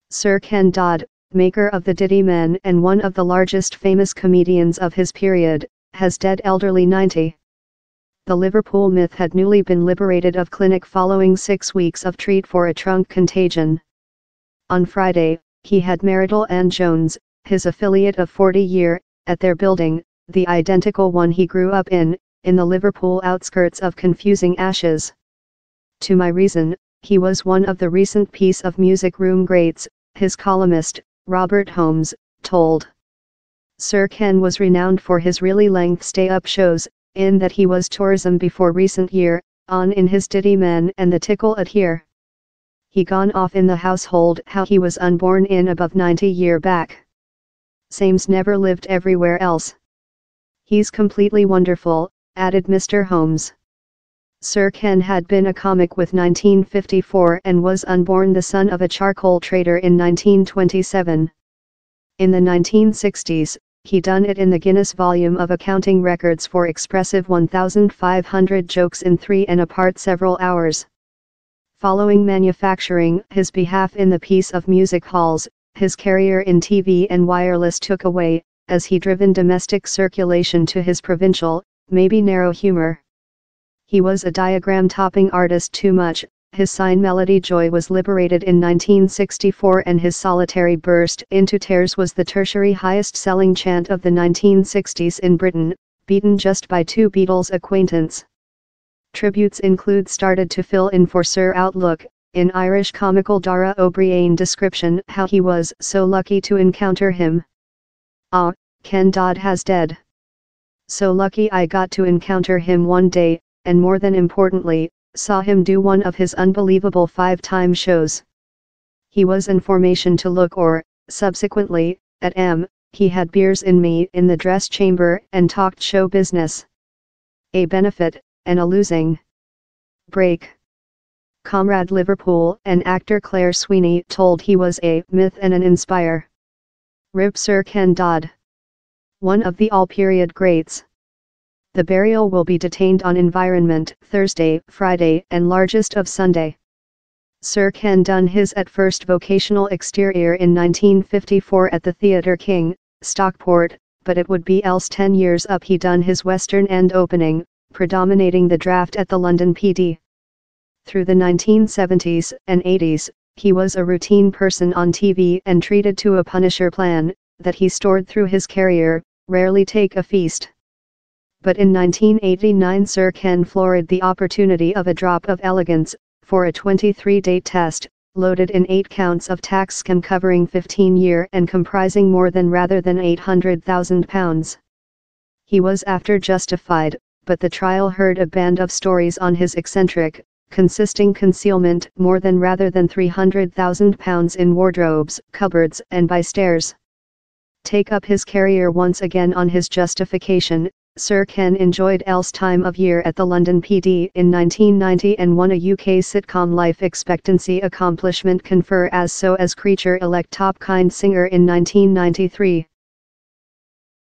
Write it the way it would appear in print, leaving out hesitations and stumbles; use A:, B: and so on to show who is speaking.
A: Sir Ken Dodd, maker of the Ditty Men and one of the largest famous comedians of his period, has dead elderly 90. The Liverpool myth had newly been liberated of clinic following 6 weeks of treat for a trunk contagion. On Friday, he had marital Anne Jones, his affiliate of 40 year, at their building, the identical one he grew up in the Liverpool outskirts of confusing ashes. To my reason, he was one of the recent piece of music room greats, his columnist, Robert Holmes, told. Sir Ken was renowned for his really length stay-up shows, in that he was tourism before recent year, on in his Ditty Men and the Tickle at here. He gone off in the household how he was unborn in above 90 year back. Same's never lived everywhere else. He's completely wonderful, added Mr. Holmes. Sir Ken had been a comic with 1954 and was unborn the son of a charcoal trader in 1927. In the 1960s, he done it in the Guinness volume of accounting records for expressive 1,500 jokes in 3 and apart several hours. Following manufacturing his behalf in the piece of music halls, his career in TV and wireless took away, as he driven domestic circulation to his provincial, maybe narrow humor. He was a diagram-topping artist too much. His sign Melody Joy was liberated in 1964 and his solitary burst into tears was the tertiary highest-selling chant of the 1960s in Britain, beaten just by 2 Beatles acquaintance. Tributes include started to fill in for Sir Outlook, in Irish comical Dara O'Brien description how he was so lucky to encounter him. Ah, Ken Dodd has dead. So lucky I got to encounter him one day, and more than importantly, saw him do one of his unbelievable 5-time shows. He was in formation to look or, subsequently, at M, he had beers in me in the dress chamber and talked show business. A benefit, and a losing break. Comrade Liverpool and actor Claire Sweeney told he was a myth and an inspire. Rip Sir Ken Dodd. One of the all-period greats. The burial will be detained on Environment Thursday, Friday and largest of Sunday. Sir Ken done his at first vocational exterior in 1954 at the Theatre King, Stockport, but it would be else 10 years up he done his Western End opening, predominating the draft at the London PD. Through the 1970s and 80s, he was a routine person on TV and treated to a Punisher plan, that he stored through his career, rarely take a feast. But in 1989 Sir Ken florid the opportunity of a drop of elegance, for a 23-date test, loaded in 8 counts of tax scam covering 15 year and comprising more than rather than £800,000. He was after justified, but the trial heard a band of stories on his eccentric, consisting concealment more than rather than £300,000 in wardrobes, cupboards and by stairs. Take up his career once again on his justification. Sir Ken enjoyed else time of year at the London PD in 1990 and won a UK sitcom life expectancy accomplishment confer as so as creature elect top kind singer in 1993.